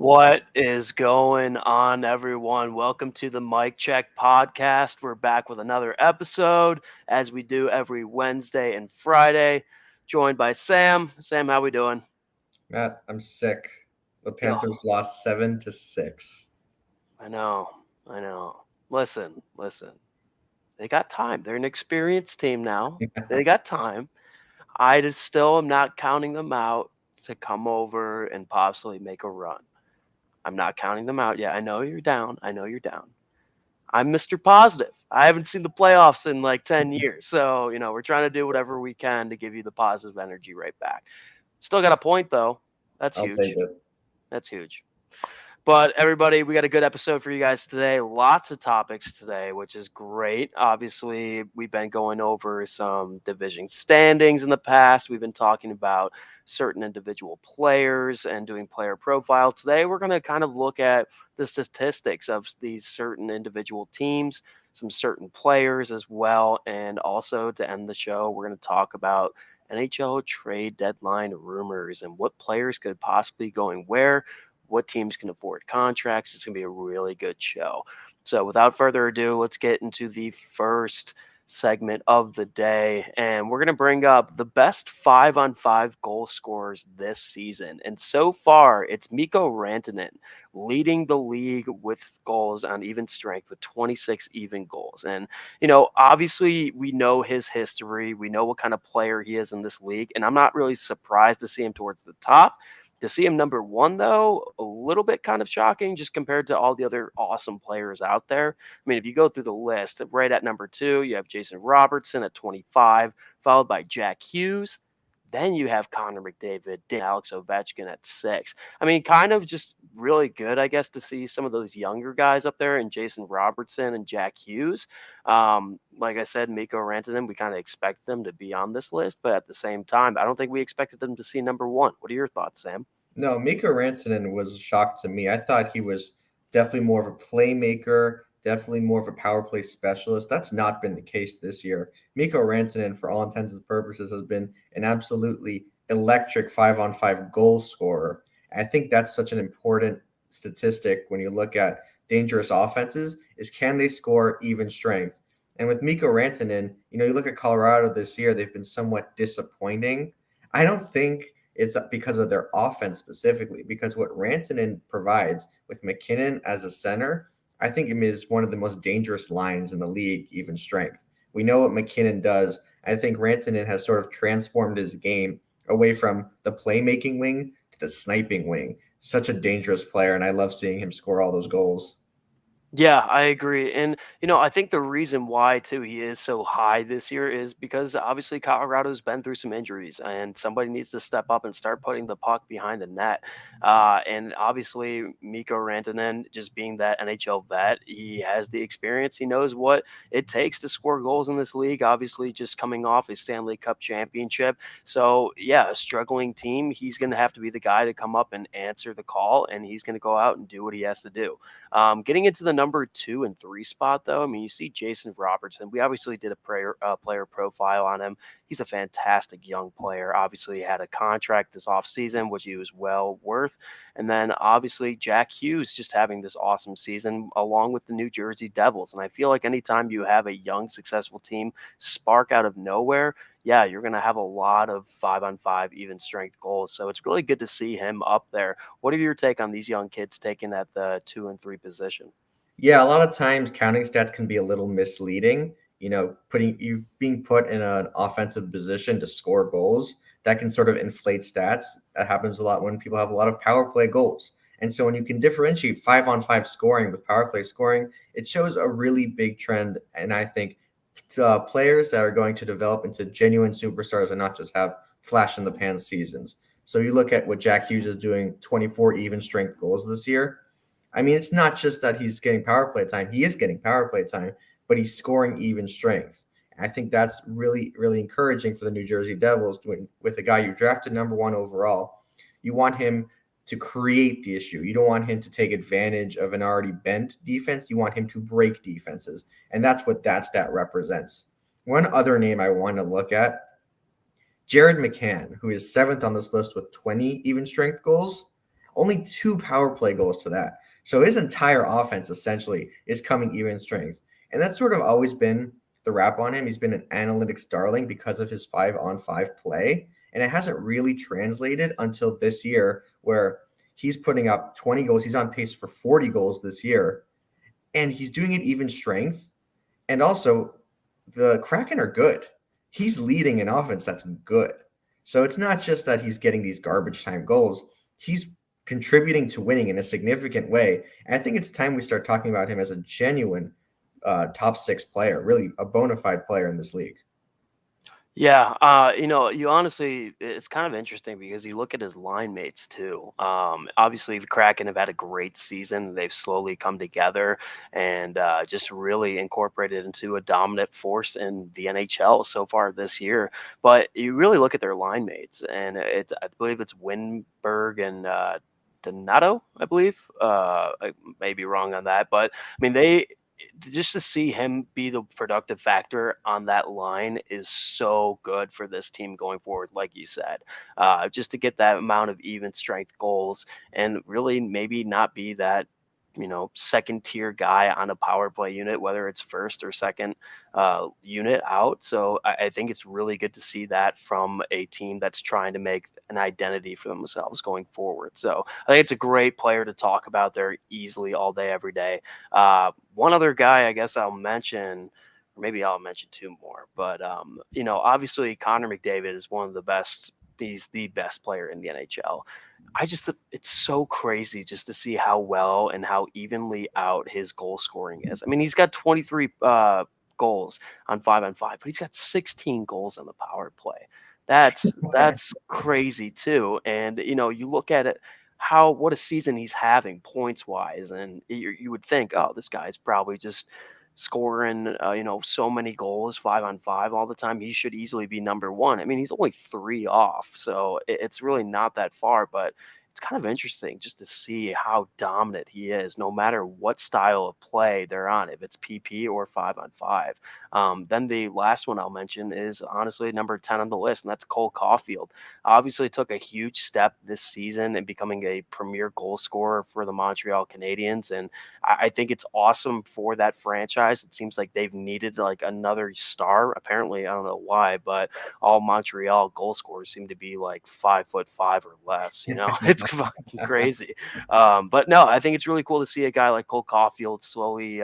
What is going on, everyone? Welcome to the Mike Check podcast. We're back with another episode, as we do every Wednesday and Friday. Joined by Sam. Sam, how we doing? Matt, I'm sick. The Yo, Panthers lost 7-6. I know, I know. Listen. They got time. They're an experienced team now. They got time. I just still am not counting them out to come over and possibly make a run. I'm not counting them out yet. I know you're down. I'm Mr. Positive. I haven't seen the playoffs in like 10 years. So, we're trying to do whatever we can to give you the positive energy right back. Still got a point, though. That's I'll take huge. it. That's huge. But everybody, we got a good episode for you guys today. Lots of topics today, which is great. Obviously, we've been going over some division standings in the past. We've been talking about certain individual players and doing player profile. Today, we're going to kind of look at the statistics of these certain individual teams, some certain players as well. And also to end the show, we're going to talk about NHL trade deadline rumors and what players could possibly going where, what teams can afford contracts. It's going to be a really good show. So, without further ado, let's get into the first segment of the day. And we're going to bring up the best 5-on-5 goal scorers this season. And so far, it's Mikko Rantanen leading the league with goals on even strength with 26 even goals. And, obviously, we know his history. We know what kind of player he is in this league. And I'm not really surprised to see him towards the top. To see him number one, though, a little bit kind of shocking just compared to all the other awesome players out there. I mean, if you go through the list, right at number two, you have Jason Robertson at 25, followed by Jack Hughes. Then you have Connor McDavid, Alex Ovechkin at six. I mean, kind of just really good, I guess, to see some of those younger guys up there and Jason Robertson and Jack Hughes. Like I said, Mikko Rantanen, we kind of expect them to be on this list, but at the same time, I don't think we expected them to see number one. What are your thoughts, Sam? No, Mikko Rantanen was a shock to me. I thought he was definitely more of a playmaker, definitely more of a power play specialist. That's not been the case this year. Mikko Rantanen, for all intents and purposes, has been an absolutely electric 5-on-5 goal scorer. And I think that's such an important statistic when you look at dangerous offenses is can they score even strength? And with Mikko Rantanen, you look at Colorado this year, they've been somewhat disappointing. I don't think it's because of their offense specifically, because what Rantanen provides with McKinnon as a center, I think it is one of the most dangerous lines in the league, even strength. We know what McKinnon does. I think Rantanen has sort of transformed his game away from the playmaking wing to the sniping wing. Such a dangerous player, and I love seeing him score all those goals. Yeah, I agree. And, I think the reason why, too, he is so high this year is because obviously Colorado's been through some injuries and somebody needs to step up and start putting the puck behind the net. And obviously, Mikko Rantanen, just being that NHL vet, he has the experience. He knows what it takes to score goals in this league, obviously, just coming off a Stanley Cup championship. So, yeah, a struggling team, he's going to have to be the guy to come up and answer the call, and he's going to go out and do what he has to do. Getting into the number 2 and 3 spot, though, I mean, you see Jason Robertson. We obviously did a player profile on him. He's a fantastic young player. Obviously, he had a contract this offseason, which he was well worth. And then obviously, Jack Hughes just having this awesome season along with the New Jersey Devils. And I feel like anytime you have a young, successful team spark out of nowhere, yeah, you're going to have a lot of 5-on-5 even strength goals. So it's really good to see him up there. What are your take on these young kids taking at the 2 and 3 position? Yeah, a lot of times counting stats can be a little misleading. Being put in an offensive position to score goals, that can sort of inflate stats. That happens a lot when people have a lot of power play goals. And so when you can differentiate 5-on-5 scoring with power play scoring, it shows a really big trend. And I think players that are going to develop into genuine superstars and not just have flash in the pan seasons. So you look at what Jack Hughes is doing, 24 even strength goals this year. I mean, it's not just that he's getting power play time. He is getting power play time, but he's scoring even strength. And I think that's really, really encouraging for the New Jersey Devils with a guy you drafted number one overall. You want him to create the issue. You don't want him to take advantage of an already bent defense. You want him to break defenses. And that's what that stat represents. One other name I want to look at, Jared McCann, who is seventh on this list with 20 even strength goals. only 2 power play goals to that. So his entire offense essentially is coming even strength. And that's sort of always been the rap on him. He's been an analytics darling because of his 5-on-5 play. And it hasn't really translated until this year, where he's putting up 20 goals. He's on pace for 40 goals this year. And he's doing it even strength. And also, the Kraken are good. He's leading an offense that's good. So it's not just that he's getting these garbage time goals. He's contributing to winning in a significant way. And I think it's time we start talking about him as a genuine top 6 player, really a bona fide player in this league. Yeah, you honestly, it's kind of interesting because you look at his line mates too. Obviously, the Kraken have had a great season. They've slowly come together and just really incorporated into a dominant force in the NHL so far this year. But you really look at their line mates, and I believe it's Winberg and Donato, I believe. I may be wrong on that, but I mean, they just to see him be the productive factor on that line is so good for this team going forward, like you said. Just to get that amount of even strength goals and really maybe not be that second tier guy on a power play unit, whether it's first or second unit out. So I think it's really good to see that from a team that's trying to make an identity for themselves going forward. So I think it's a great player to talk about there easily all day, every day. One other guy, I guess I'll mention, or maybe I'll mention two more, but obviously Connor McDavid is one of the best. He's the best player in the NHL. It's so crazy just to see how well and how evenly out his goal scoring is. I mean, he's got 23 goals on 5-on-5, but he's got 16 goals on the power play. That's crazy too. And you look at it, what a season he's having points wise, and you would think, oh, this guy's probably just scoring so many goals 5-on-5 all the time. He should easily be number one. I mean, he's only 3 off, so it's really not that far, but it's kind of interesting just to see how dominant he is no matter what style of play they're on, if it's PP or 5-on-5. Then the last one I'll mention is honestly number 10 on the list, and that's Cole Caulfield. Obviously took a huge step this season in becoming a premier goal scorer for the Montreal Canadiens, and I think it's awesome for that franchise. It seems like they've needed like another star. Apparently, I don't know why, but all Montreal goal scorers seem to be like 5'5" or less. It's fucking crazy. But no, I think it's really cool to see a guy like Cole Caulfield slowly,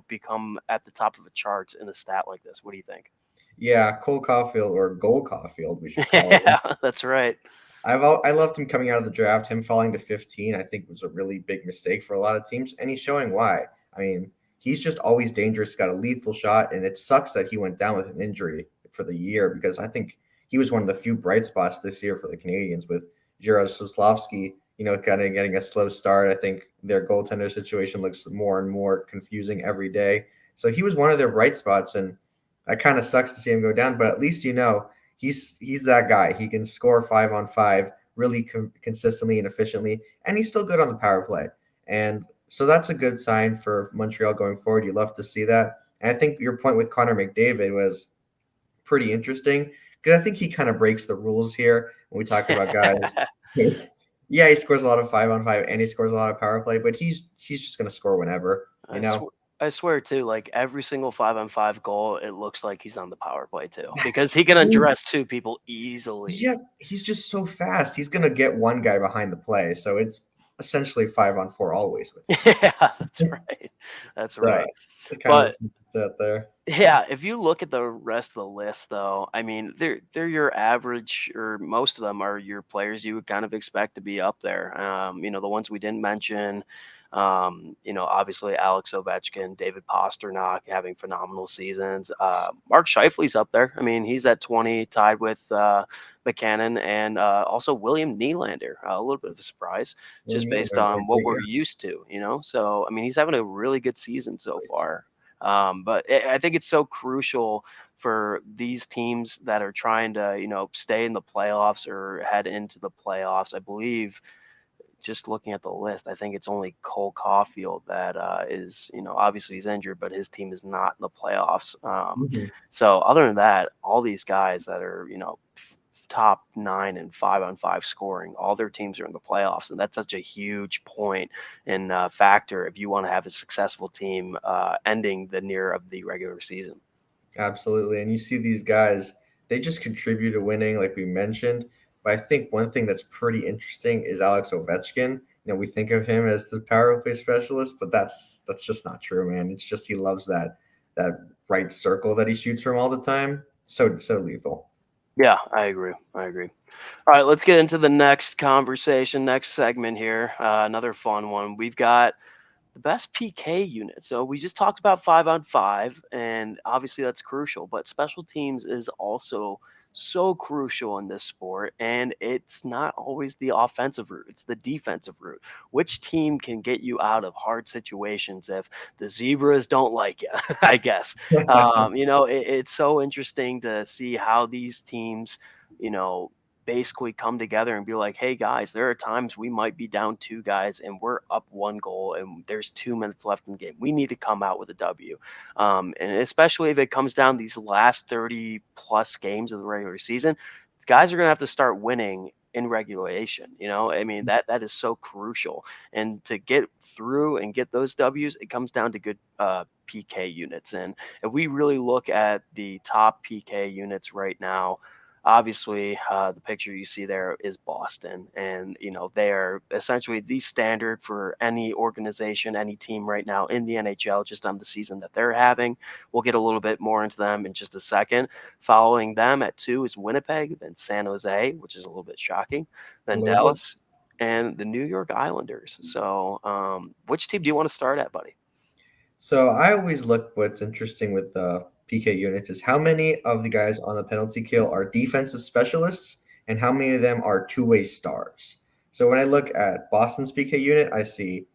become at the top of the charts in a stat like this. What do you think? Yeah, Cole Caulfield, or Goal Caulfield, we should call him. Yeah, that's right. I loved him coming out of the draft. Him falling to 15, I think, was a really big mistake for a lot of teams, and he's showing why. I mean, he's just always dangerous. He's got a lethal shot, and it sucks that he went down with an injury for the year, because I think he was one of the few bright spots this year for the Canadians, with Jarosz Soslavsky, kind of getting a slow start. I think their goaltender situation looks more and more confusing every day. So he was one of their bright spots, and it kind of sucks to see him go down, but at least he's that guy. He can score 5-on-5 really consistently and efficiently, and he's still good on the power play. And so that's a good sign for Montreal going forward. You love to see that. And I think your point with Connor McDavid was pretty interesting, because I think he kind of breaks the rules here when we talk about guys. Yeah, he scores a lot of 5-on-5 and he scores a lot of power play, but he's just going to score whenever, you know. I swear too, like every single 5-on-5 goal, it looks like he's on the power play too, because he can address 2 people easily. Yeah, he's just so fast. He's gonna get one guy behind the play, so it's essentially 5-on-4 always with him. Yeah, that's right. That's right. Kind of there. Yeah, if you look at the rest of the list, though, I mean, they're your average, or most of them are your players you would kind of expect to be up there. The ones we didn't mention, obviously Alex Ovechkin, David Pastrnak having phenomenal seasons. Mark Scheifele's up there. I mean, he's at 20, tied with McKinnon, and also William Nylander. A little bit of a surprise, just based on what we're used to, So, I mean, he's having a really good season so far. But I think it's so crucial for these teams that are trying to, stay in the playoffs or head into the playoffs. I believe, just looking at the list, I think it's only Cole Caulfield that is, obviously he's injured, but his team is not in the playoffs. So other than that, all these guys that are, top 9 in 5-on-5 scoring. All their teams are in the playoffs, and that's such a huge point and factor if you want to have a successful team ending the near of the regular season. Absolutely. And you see these guys, they just contribute to winning, like we mentioned. But I think one thing that's pretty interesting is Alex Ovechkin. We think of him as the power play specialist, but that's just not true, man. It's just he loves that right circle that he shoots from all the time. So lethal. Yeah, I agree. I agree. All right, let's get into the next conversation, next segment here. Another fun one. We've got the best PK unit. So we just talked about 5-on-5, and obviously that's crucial, but special teams is also so crucial in this sport, and it's not always the offensive route, it's the defensive route. Which team can get you out of hard situations if the zebras don't like you, I guess. It's so interesting to see how these teams, you know, basically come together and be like, hey guys, there are times we might be down 2 guys and we're up 1 goal and there's 2 minutes left in the game. We need to come out with a W. And especially if it comes down these last 30 plus games of the regular season, guys are going to have to start winning in regulation. I mean, that is so crucial. And to get through and get those W's, it comes down to good PK units. And if we really look at the top PK units right now, obviously, the picture you see there is Boston, and they are essentially the standard for any organization, any team right now in the NHL, just on the season that they're having. We'll get a little bit more into them in just a second. Following them at 2 is Winnipeg, then San Jose, which is a little bit shocking, A then little bit. Dallas, and the New York Islanders. So, which team do you want to start at, buddy? So I always look what's interesting with the PK units is how many of the guys on the penalty kill are defensive specialists and how many of them are two-way stars. So when I look at Boston's PK unit, I see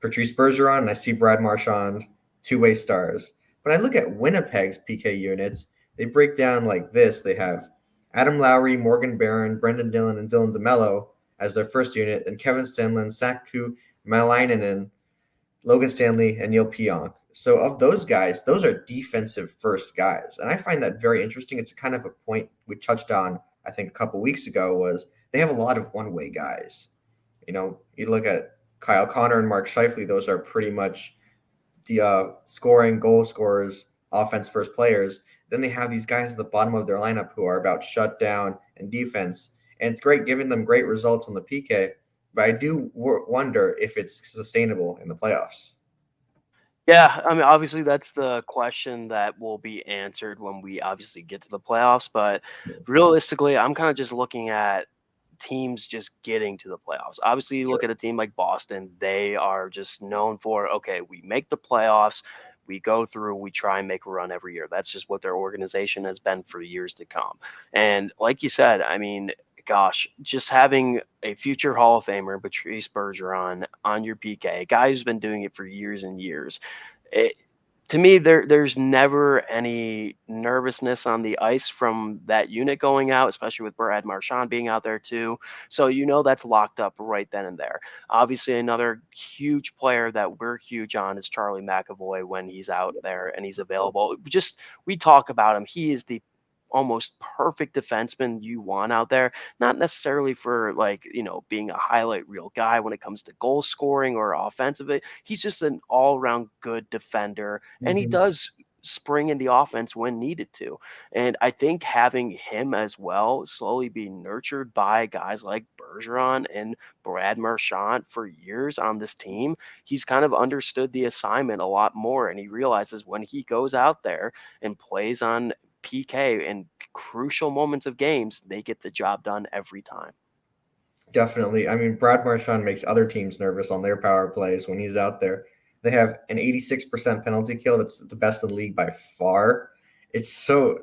Patrice Bergeron and I see Brad Marchand, two-way stars. When I look at Winnipeg's PK units, they break down like this. They have Adam Lowry, Morgan Barron, Brendan Dillon, and Dylan DeMello as their first unit, and Kevin Stenlund, Saku Malainen, Logan Stanley, and Neil Pionk. So of those guys, those are defensive first guys. And I find that very interesting. It's kind of a point we touched on, I think, a couple weeks ago was they have a lot of one-way guys. You look at Kyle Connor and Mark Scheifele, those are pretty much the scoring goal scorers, offense first players. Then they have these guys at the bottom of their lineup who are about shutdown and defense. And it's great giving them great results on the PK, but I do wonder if it's sustainable in the playoffs. Yeah, I mean, obviously that's the question that will be answered when we obviously get to the playoffs. But realistically, I'm kind of just looking at teams just getting to the playoffs. Obviously, you look at a team like Boston, they are just known for, okay, we make the playoffs, we go through, we try and make a run every year. That's just what their organization has been for years to come. And like you said, I mean, gosh, just having a future Hall of Famer, Patrice Bergeron, on your PK, a guy who's been doing it for years and years, it, to me, there's never any nervousness on the ice from that unit going out, especially with Brad Marchand being out there too. So that's locked up right then and there. Obviously, another huge player that we're huge on is Charlie McAvoy when he's out there and he's available. We talk about him. He is the almost perfect defenseman you want out there, not necessarily for being a highlight reel guy when it comes to goal scoring or offensively. He's just an all-around good defender, and he does spring in the offense when needed to. And I think having him as well slowly being nurtured by guys like Bergeron and Brad Marchand for years on this team, he's kind of understood the assignment a lot more, and he realizes when he goes out there and plays on PK in crucial moments of games, they get the job done every time. Definitely. I mean, Brad Marchand makes other teams nervous on their power plays when he's out there. They have an 86% penalty kill. That's the best in the league by far. It's so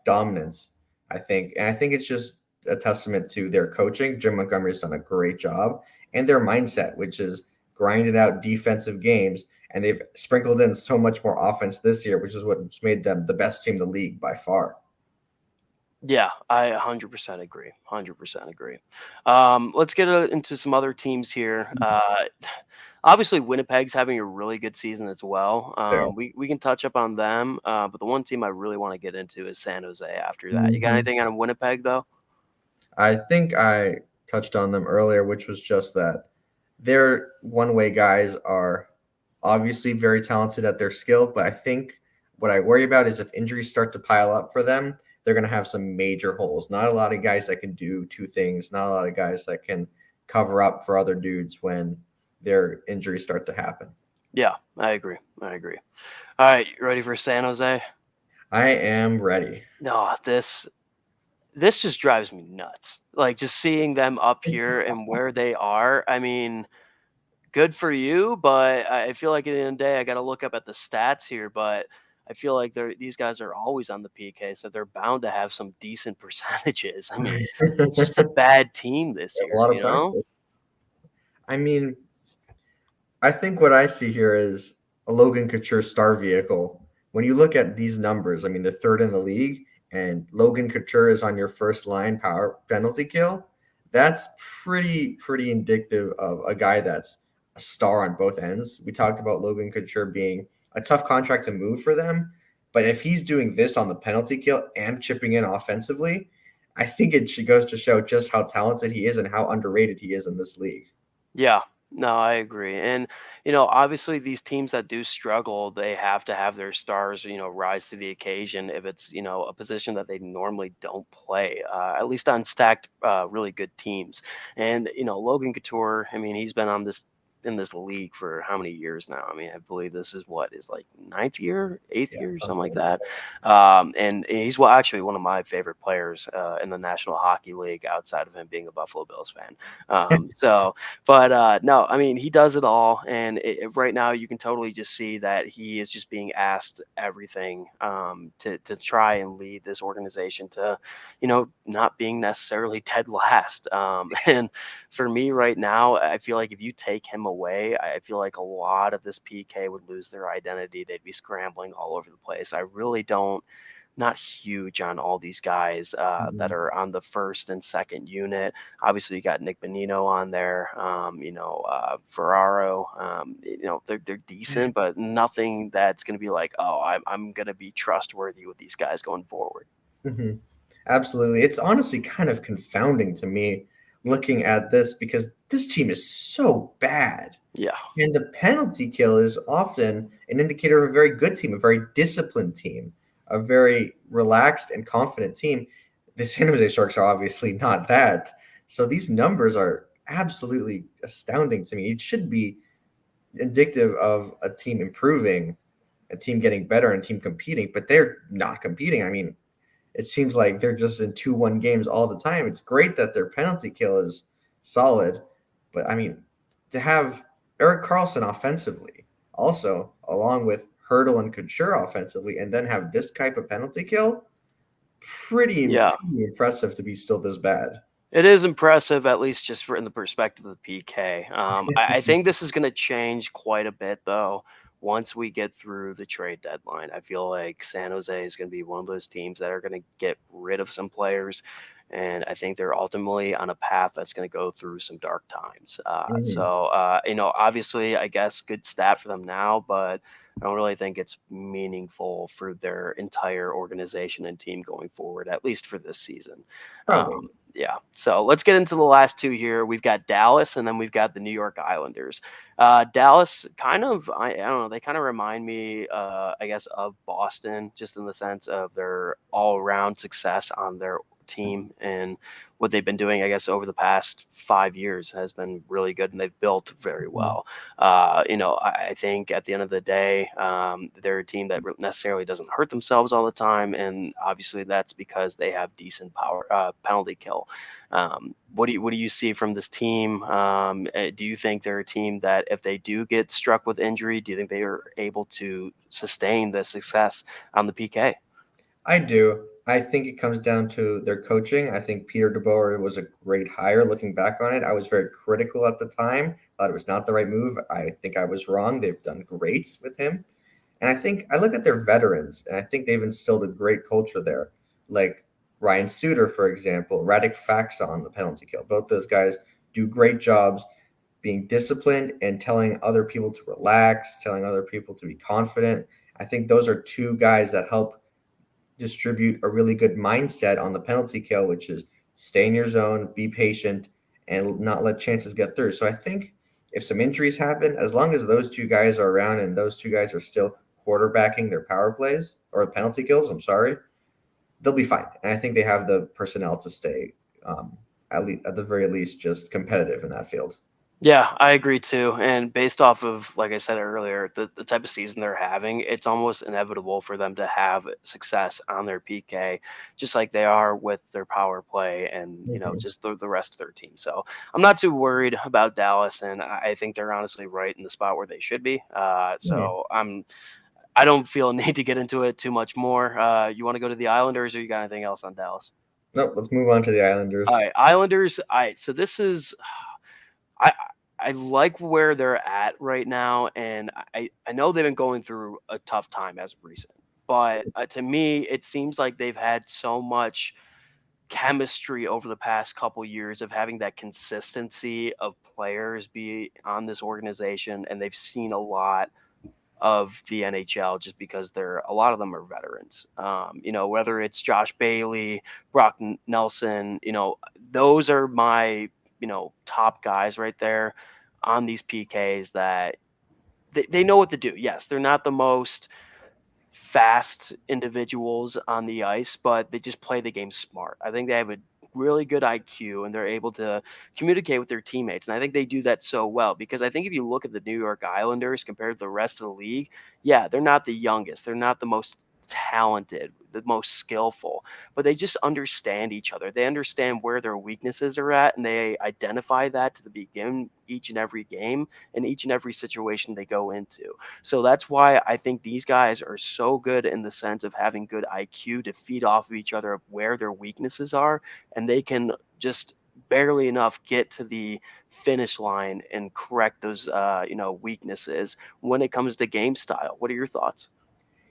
dominance, I think. And I think it's just a testament to their coaching. Jim Montgomery's done a great job. And their mindset, which is grinded out defensive games. And they've sprinkled in so much more offense this year, which is what's made them the best team in the league by far. Yeah, I 100% agree. 100% agree. Let's get into some other teams here. Obviously, Winnipeg's having a really good season as well. There. We can touch up on them, but the one team I really want to get into is San Jose after that. You got Mhm. anything on Winnipeg, though? I think I touched on them earlier, which was just that their one-way guys are obviously very talented at their skill, but I think what I worry about is if injuries start to pile up for them, they're going to have some major holes. Not a lot of guys that can do two things, not a lot of guys that can cover up for other dudes when their injuries start to happen. Yeah, I agree. I agree. All right, you ready for San Jose? I am ready. No, this just drives me nuts. Like just seeing them up here and where they are. I mean, good for you, but I feel like at the end of the day, I got to look up at the stats here. But I feel like these guys are always on the PK, so they're bound to have some decent percentages. I mean, it's just a bad team this A year, lot you of know? practice. I mean, I think what I see here is a Logan Couture star vehicle. When you look at these numbers, I mean, the third in the league, and Logan Couture is on your first line power penalty kill. That's pretty indicative of a guy that's a star on both ends. We talked about Logan Couture being a tough contract to move for them, but if he's doing this on the penalty kill and chipping in offensively, I think goes to show just how talented he is and how underrated he is in this league. Yeah, no, I agree. And, obviously these teams that do struggle, they have to have their stars, rise to the occasion if it's, a position that they normally don't play, at least on stacked, really good teams. And, Logan Couture, I mean, he's been on this in this league for how many years now? I mean, I believe this is what is like ninth year, eighth Yeah, year, something something like like that. And he's actually one of my favorite players in the National Hockey League outside of him being a Buffalo Bills fan. So, but no, I mean he does it all, and right now you can totally just see that he is just being asked everything to try and lead this organization to, not being necessarily dead last. And for me right now, I feel like if you take him away, I feel like a lot of this PK would lose their identity. They'd be scrambling all over the place. I really don't not huge on all these guys that that. are on the first and second unit. Obviously, you got Nick Bonino on there. Ferraro. They're decent, but nothing that's going to be like, oh, I'm going to be trustworthy with these guys going forward. Hmm. Absolutely. It's honestly kind of confounding to me looking at this because this team is so bad. Yeah, And the penalty kill is often an indicator of a very good team, a very disciplined team, a very relaxed and confident team. The San Jose Sharks are obviously not that. So these numbers are absolutely astounding to me. It should be indicative of a team improving, a team getting better, and a team competing, but they're not competing. I mean, it seems like they're just in 2-1 games all the time. It's great that their penalty kill is solid, but I mean, to have Eric Carlson offensively, also along with Hurdle and Couture offensively, and then have this type of penalty kill, yeah. pretty impressive to be still this bad. It is impressive, at least just in the perspective of the PK. I think this is going to change quite a bit, though, once we get through the trade deadline. I feel like San Jose is going to be one of those teams that are going to get rid of some players, and I think they're ultimately on a path that's going to go through some dark times. Mhm. Obviously, I guess good stat for them now, but I don't really think it's meaningful for their entire organization and team going forward, at least for this season. Probably. Yeah. So let's get into the last two here. We've got Dallas and then we've got the New York Islanders. Dallas kind of, I don't know, they kind of remind me, I guess, of Boston, just in the sense of their all around success on their team and what they've been doing, I guess, over the past 5 years has been really good and they've built very Mhm. well. I think at the end of the day, they're a team that necessarily doesn't hurt themselves all the time, and obviously that's because they have decent power penalty kill. What do you see from this team? Do you think they're a team that if they do get struck with injury, do you think they are able to sustain the success on the PK? I do. I think it comes down to their coaching. I think Peter DeBoer was a great hire looking back on it. I was very critical at the time, thought it was not the right move. I think I was wrong. They've done great with him. And I think I look at their veterans, and I think they've instilled a great culture there. Like Ryan Suter, for example, Radek Faxa on the penalty kill. Both those guys do great jobs being disciplined and telling other people to relax, telling other people to be confident. I think those are two guys that help distribute a really good mindset on the penalty kill, which is stay in your zone, be patient, and not let chances get through. So I think if some injuries happen, as long as those two guys are around and those two guys are still quarterbacking their power plays or penalty kills, I'm sorry, they'll be fine. And I think they have the personnel to stay, at the very least, just competitive in that field. Yeah, I agree too. And based off of, like I said earlier, the type of season they're having, it's almost inevitable for them to have success on their PK, just like they are with their power play and, Mhm. just the rest of their team. So I'm not too worried about Dallas. And I think they're honestly right in the spot where they should be. Yeah. I don't feel a need to get into it too much more. You want to go to the Islanders or you got anything else on Dallas? No, let's move on to the All Islanders. right, Islanders. All right, so this is I I like where they're at right now, and I know they've been going through a tough time as of recent. But to me, it seems like they've had so much chemistry over the past couple years of having that consistency of players be on this organization, and they've seen a lot of the NHL just because a lot of them are veterans. Whether it's Josh Bailey, Nelson, those are my top guys right there on these PKs that they know what to do. Yes, they're not the most fast individuals on the ice, but they just play the game smart. I think they have a really good IQ and they're able to communicate with their teammates. And I think they do that so well because I think if you look at the New York Islanders compared to the rest of the league, yeah, they're not the youngest. They're not the most talented, the most skillful, but they just understand each other. They understand where their weaknesses are at and they identify that to the begin each and every game and each and every situation they go into. So that's why I think these guys are so good in the sense of having good IQ to feed off of each other of where their weaknesses are, and they can just barely enough get to the finish line and correct those weaknesses when it comes to game style. What are your thoughts?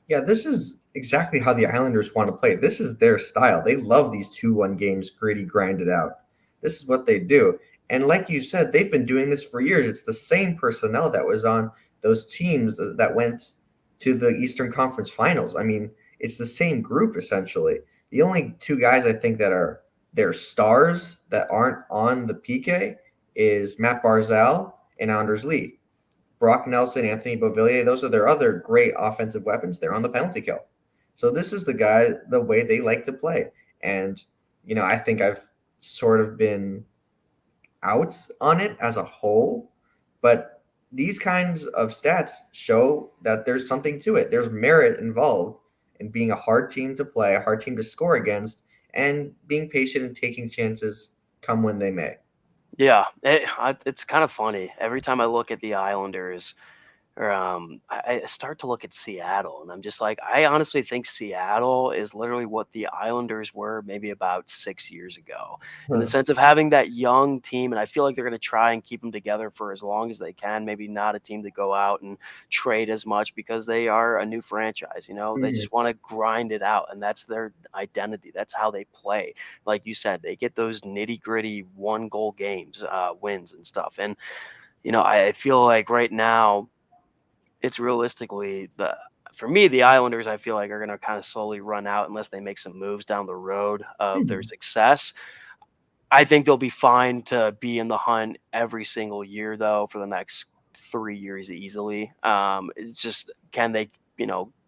Yeah, this is exactly how the Islanders want to play. This is their style. They love these 2-1 games, gritty, grinded out. This is what they do. And like you said, they've been doing this for years. It's the same personnel that was on those teams that went to the Eastern Conference Finals. I mean, it's the same group essentially. The only two guys I think that are their stars that aren't on the PK is Matt Barzal and Anders Lee. Brock Nelson, Anthony Beauvillier, those are their other great offensive weapons. They're on the penalty kill. So this is the way they like to play. And, I think I've sort of been out on it as a whole, but these kinds of stats show that there's something to it. There's merit involved in being a hard team to play, a hard team to score against, and being patient and taking chances come when they may. Yeah, it's kind of funny. Every time I look at the Islanders, or I start to look at Seattle, and I'm just like, I honestly think Seattle is literally what the Islanders were maybe about 6 years ago, in the Huh. sense of having that young team. And I feel like they're going to try and keep them together for as long as they can. Maybe not a team to go out and trade as much because they are a new franchise. They Mhm. just want to grind it out, and that's their identity. That's how they play. Like you said, they get those nitty gritty 1 goal games, wins and stuff. And I feel like right now it's realistically for me, the Islanders, I feel like are going to kind of slowly run out unless they make some moves down the road of their Mhm. success. I think they'll be fine to be in the hunt every single year, though, for the next 3 years easily. It's just, can they,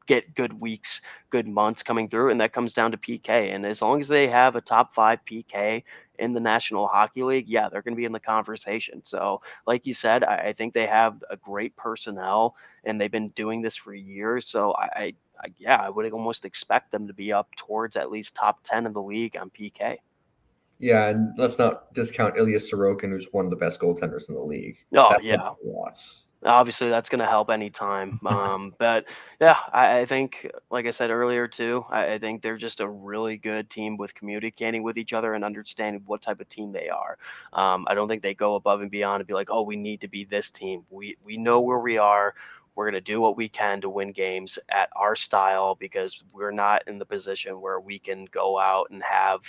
get good weeks, good months coming through, and that comes down to PK. And as long as they have a top 5 PK in the National Hockey League, yeah, they're going to be in the conversation. So, like you said, I think they have a great personnel, and they've been doing this for years. So yeah, I would almost expect them to be up towards at least top 10 in the league on PK. Yeah, and let's not discount Ilya Sorokin, who's one of the best goaltenders in the league. Oh That helps yeah, a lot. obviously that's going to help anytime. But yeah, I think, like I said earlier too, I think they're just a really good team with communicating with each other and understanding what type of team they are. I don't think they go above and beyond and be like, oh, we need to be this team. We know where we are. We're going to do what we can to win games at our style because we're not in the position where we can go out and have,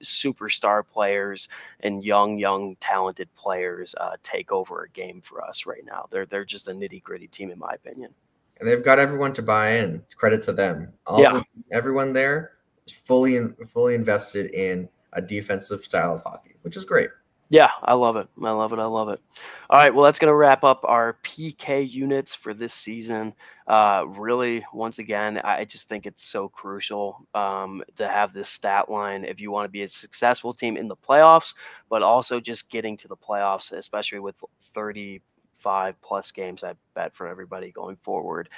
superstar players and young, talented players take over a game for us right now. They're just a nitty gritty team, in my opinion. And they've got everyone to buy in. Credit to them. Yeah. Everyone there is fully invested in a defensive style of hockey, which is great. Yeah, I love it. I love it. I love it. All right, well, that's going to wrap up our PK units for this season. Really, once again, I just think it's so crucial to have this stat line if you want to be a successful team in the playoffs, but also just getting to the playoffs, especially with 35+ games, I bet, for everybody going forward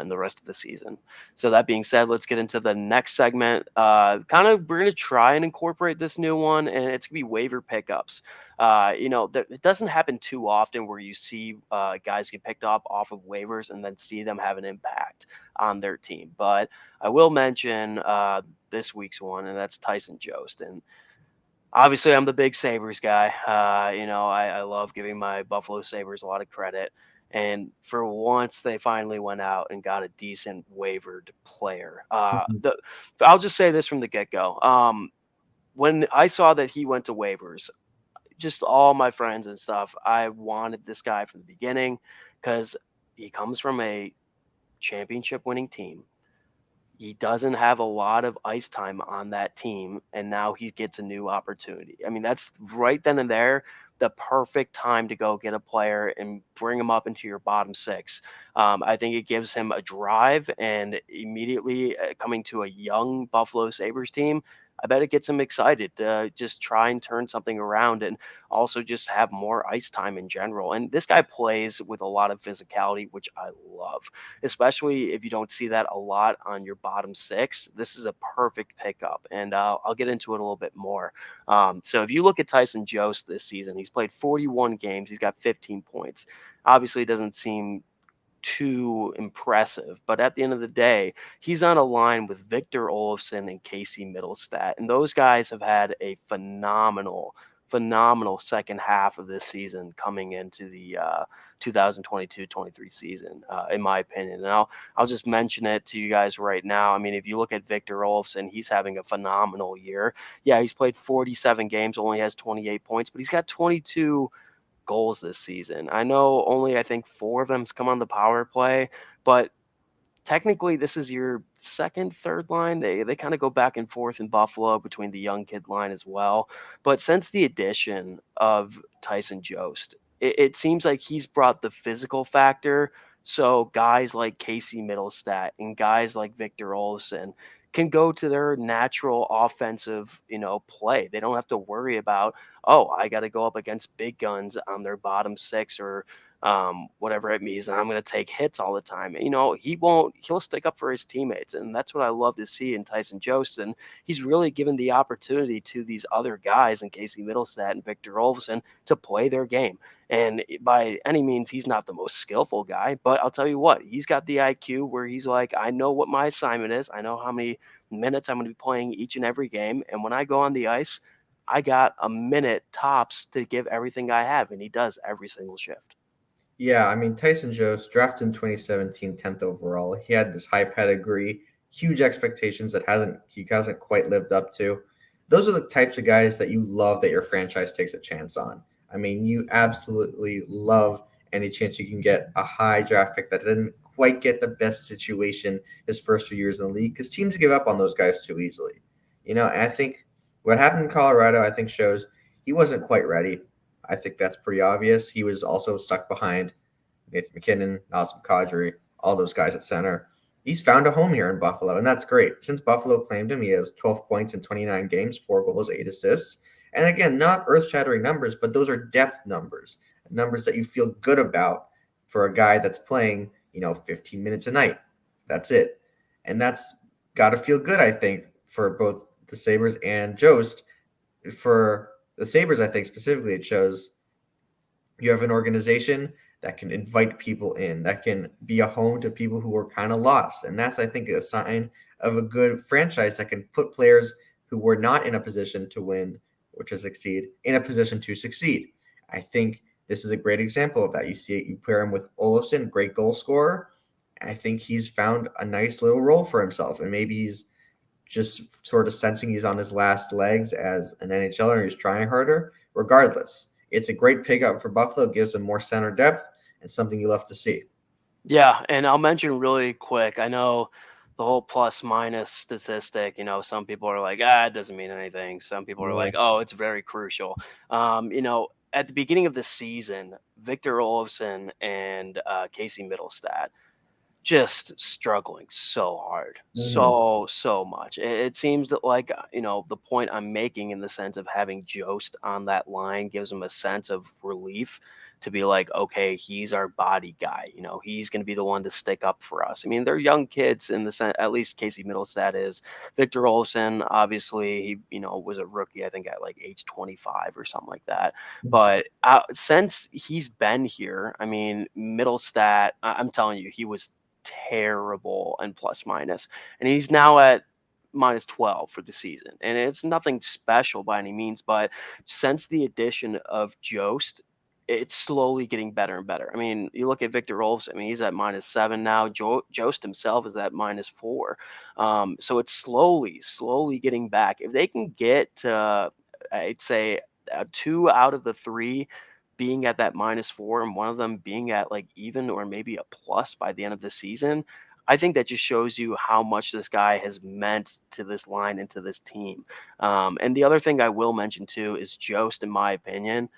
in the rest of the season. So that being said, let's get into the next segment. We're going to try and incorporate this new one, and it's going to be waiver pickups. It doesn't happen too often where you see guys get picked up off of waivers and then see them have an impact on their team. But I will mention this week's one, and that's Tyson Jost. And obviously, I'm the big Sabres guy. I love giving my Buffalo Sabres a lot of credit. And for once, they finally went out and got a decent waivered player. I'll just say this from the get-go. When I saw that he went to waivers, just all my friends and stuff, I wanted this guy from the beginning because he comes from a championship winning team. He doesn't have a lot of ice time on that team, and now he gets a new opportunity. I mean, that's right then and there the perfect time to go get a player and bring him up into your bottom six. I think it gives him a drive, and immediately coming to a young Buffalo Sabres team, I bet it gets him excited to just try and turn something around and also just have more ice time in general. And this guy plays with a lot of physicality, which I love, especially if you don't see that a lot on your bottom six. This is a perfect pickup, and I'll get into it a little bit more. So if you look at Tyson Jost this season, he's played 41 games. He's got 15 points. Obviously, it doesn't seem too impressive, but at the end of the day, he's on a line with Victor Olofsson and Casey Middlestat, and those guys have had a phenomenal second half of this season coming into the 2022-23 season, in my opinion. And I'll just mention it to you guys right now. I mean, if you look at Victor Olofsson, he's having a phenomenal year. Yeah, he's played 47 games, only has 28 points, but he's got 22 goals this season. I know only I think 4 of them's come on the power play, but technically this is your second, third line. They kind of go back and forth in Buffalo between the young kid line as well. But since the addition of Tyson Jost, it seems like he's brought the physical factor. So guys like Casey Middlestat and guys like Victor Olofsson can go to their natural offensive, play. They don't have to worry about, oh, I got to go up against big guns on their bottom six or whatever it means. And I'm going to take hits all the time. He'll stick up for his teammates. And that's what I love to see in Tyson Jost. And he's really given the opportunity to these other guys in Casey Middlestat and Victor Olofsson to play their game. And by any means, he's not the most skillful guy, but I'll tell you what, he's got the IQ where he's like, I know what my assignment is. I know how many minutes I'm going to be playing each and every game. And when I go on the ice, I got a minute tops to give everything I have. And he does every single shift. Yeah, I mean, Tyson Jost, drafted in 2017, 10th overall. He had this high pedigree, huge expectations that he hasn't quite lived up to. Those are the types of guys that you love that your franchise takes a chance on. I mean, you absolutely love any chance you can get a high draft pick that didn't quite get the best situation his first few years in the league because teams give up on those guys too easily. And I think what happened in Colorado, I think shows he wasn't quite ready. I think that's pretty obvious. He was also stuck behind Nathan MacKinnon, Nazem Kadri, all those guys at center. He's found a home here in Buffalo, and that's great. Since Buffalo claimed him, he has 12 points in 29 games, 4 goals, 8 assists. And again, not earth-shattering numbers, but those are depth numbers that you feel good about for a guy that's playing, 15 minutes a night. That's it. And that's got to feel good, I think, for both the Sabres and Jost. For the Sabres, I think specifically, it shows you have an organization that can invite people in, that can be a home to people who are kind of lost. And that's, I think, a sign of a good franchise that can put players who were not in a position to win or to succeed in a position to succeed. I think This is a great example of that. You see it, you pair him with Olofsson, great goal scorer. And I think he's found a nice little role for himself. And maybe he's just sort of sensing he's on his last legs as an NHLer and he's trying harder. Regardless, it's a great pickup for Buffalo, gives him more center depth and something you love to see. Yeah, and I'll mention really quick. I know the whole plus minus statistic, some people are like, it doesn't mean anything. Some people are Yeah. like, oh, it's very crucial. At the beginning of the season, Victor Olofsson and Casey Middlestat just struggling so hard, Mhm. so much. It seems that, like, the point I'm making in the sense of having Jost on that line gives him a sense of relief to be like, okay, he's our body guy. He's going to be the one to stick up for us. I mean, they're young kids in the sense, at least Casey Middlestat is. Victor Olsen, obviously, he, was a rookie, I think, at like age 25 or something like that. But since he's been here, I mean, Middlestat, I'm telling you, he was terrible and plus minus. And he's now at minus 12 for the season. And it's nothing special by any means, but since the addition of Jost, it's slowly getting better and better. I mean, you look at Victor Olofsson, I mean, he's at minus 7 now. Jost himself is at minus 4. So it's slowly getting back. If they can get to, I'd say, 2 out of the 3 being at that minus 4 and one of them being at like even or maybe a plus by the end of the season, I think that just shows you how much this guy has meant to this line and to this team. And the other thing I will mention too is Jost, in my opinion.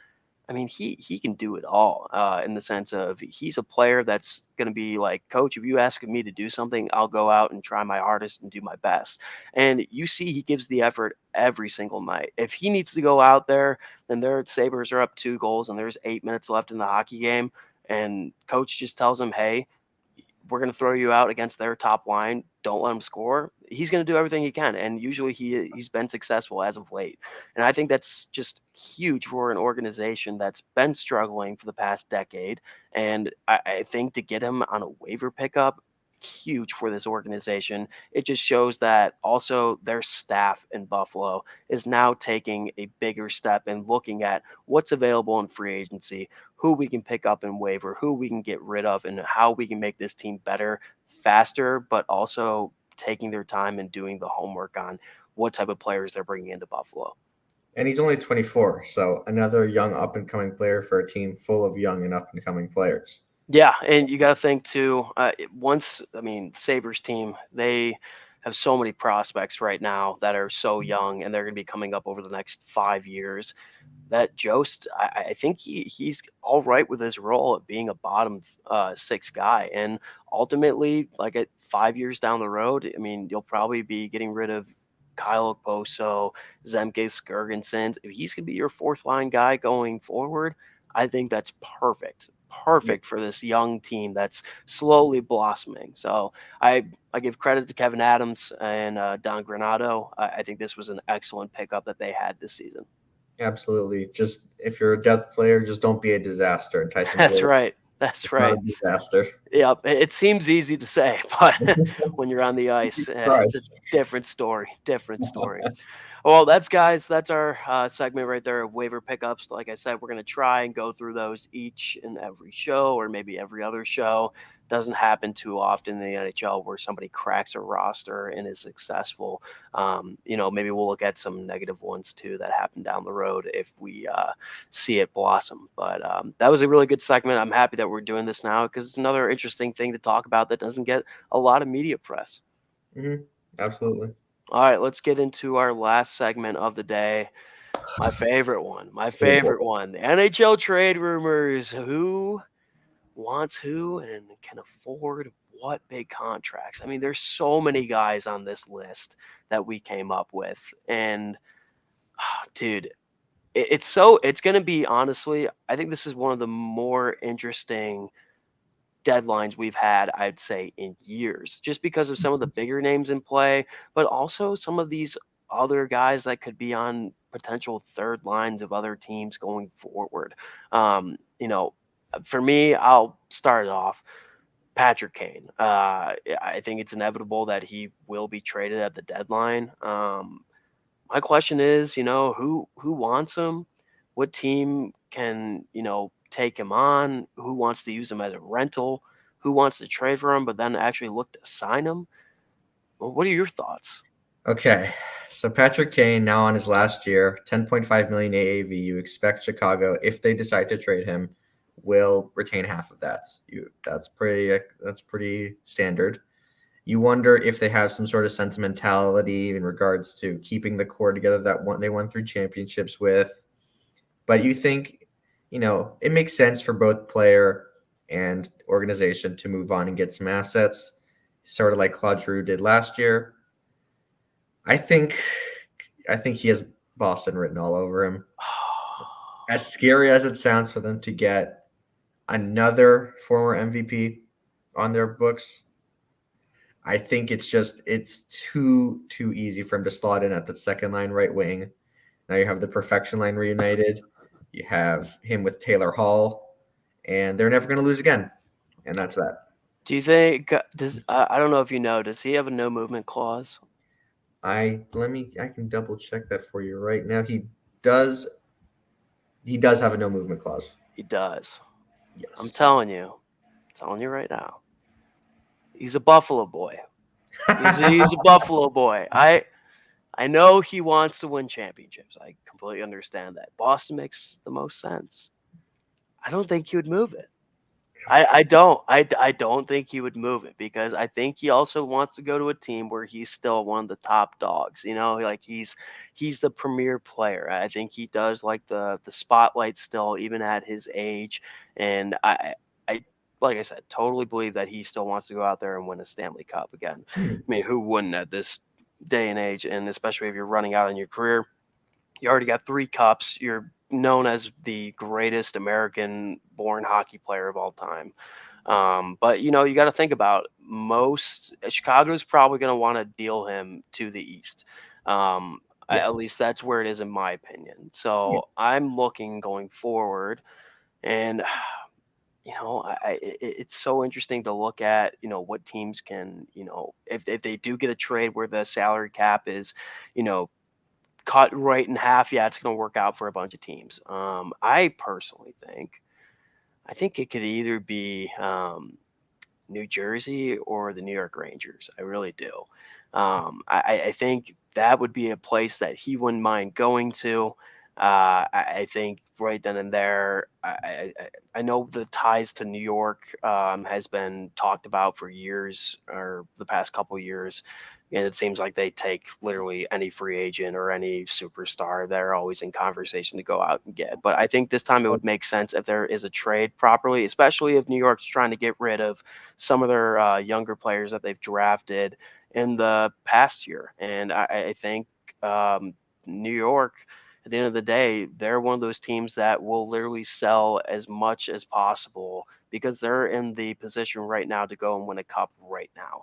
I mean, he can do it all in the sense of he's a player that's going to be like, Coach, if you ask me to do something, I'll go out and try my hardest and do my best. And you see, he gives the effort every single night. If he needs to go out there, then their Sabres are up 2 goals and there's 8 minutes left in the hockey game, and Coach just tells him, hey, we're going to throw you out against their top line. Don't let him score. He's going to do everything he can, and usually he's been successful as of late. And I think that's just huge for an organization that's been struggling for the past decade. And I think to get him on a waiver pickup, huge for this organization. It just shows that also their staff in Buffalo is now taking a bigger step and looking at what's available in free agency, who we can pick up in waiver, who we can get rid of, and how we can make this team better, faster, but also taking their time and doing the homework on what type of players they're bringing into Buffalo. And he's only 24, so another young up and coming player for a team full of young and up and coming players. Yeah, and you got to think too. I mean, Sabres team, they have so many prospects right now that are so young, and they're going to be coming up over the next 5 years. That Jost, I think he's all right with his role of being a bottom 6 guy, and ultimately, like at 5 years down the road, I mean, you'll probably be getting rid of Kyle Okposo, Zemke Skirgensson. If he's gonna be your fourth line guy going forward, I think that's perfect. Yeah, Perfect for this young team that's slowly blossoming. So I give credit to Kevin Adams and Don Granato. I think this was an excellent pickup that they had this season. absolutely. Just if you're a depth player, just don't be a disaster. And Tyson That's Barrie right. That's is not right. a disaster. Yep. It seems easy to say, but when you're on the You'd be ice, it's a surprised. different story. Different story. Well, that's our segment right there of waiver pickups. Like I said, we're going to try and go through those each and every show, or maybe every other show. Doesn't happen too often in the NHL where somebody cracks a roster and is successful. Maybe we'll look at some negative ones too that happen down the road if we see it blossom. But that was a really good segment. I'm happy that we're doing this now because it's another interesting thing to talk about that doesn't get a lot of media press. Hmm. Absolutely. All right, let's get into our last segment of the day. My favorite one. My Oh boy. favorite one. The NHL trade rumors. Who wants who and can afford what big contracts? I mean, there's so many guys on this list that we came up with. And dude, it's going to be, honestly, I think this is one of the more interesting deadlines we've had, I'd say, in years, just because of some of the bigger names in play, but also some of these other guys that could be on potential third lines of other teams going forward. Um, you know, for me, I'll start it off. Patrick Kane. I think it's inevitable that he will be traded at the deadline. My question is, who wants him? What team can, take him on? Who wants to use him as a rental? Who wants to trade for him, but then actually look to sign him? Well, what are your thoughts? Okay, so Patrick Kane now on his last year, 10.5 million AAV. You expect Chicago, if they decide to trade him, will retain half of that. That's pretty standard. You wonder if they have some sort of sentimentality in regards to keeping the core together they won 3 championships with. But you think, it makes sense for both player and organization to move on and get some assets, sort of like Claude Giroux did last year. I think he has Boston written all over him. As scary as it sounds for them to get another former MVP on their books, I think it's too easy for him to slot in at the second line right wing. Now you have the perfection line reunited. You have him with Taylor Hall, and they're never going to lose again. And that's that. Do you think I don't know if you know, does he have a no movement clause? I can double check that for you right now. He does have a no movement clause. He does. Yes. I'm telling you right now. He's a Buffalo boy. He's a Buffalo boy. I know he wants to win championships. I completely understand that. Boston makes the most sense. I don't think he would move it. I don't think he would move it because I think he also wants to go to a team where he's still one of the top dogs. Like he's the premier player. I think he does like the spotlight still, even at his age. And I like I said, totally believe that he still wants to go out there and win a Stanley Cup again. I mean, who wouldn't at this day and age? And especially if you're running out in your career, you already got 3 cups. You're known as the greatest American-born hockey player of all time. But you got to think about Chicago's probably going to want to deal him to the East. At least that's where it is in my opinion. So I'm looking going forward, and it's so interesting to look at, what teams can, if they do get a trade where the salary cap is, cut right in half, it's going to work out for a bunch of teams. I personally I think it could either be New Jersey or the New York Rangers. I really do. I think that would be a place that he wouldn't mind going to. I think right then and there, I know the ties to New York has been talked about for years, or the past couple years. And it seems like they take literally any free agent or any superstar. They're always in conversation to go out and get. But I think this time it would make sense if there is a trade properly, especially if New York's trying to get rid of some of their younger players that they've drafted in the past year. And I think New York, at the end of the day, they're one of those teams that will literally sell as much as possible because they're in the position right now to go and win a cup right now.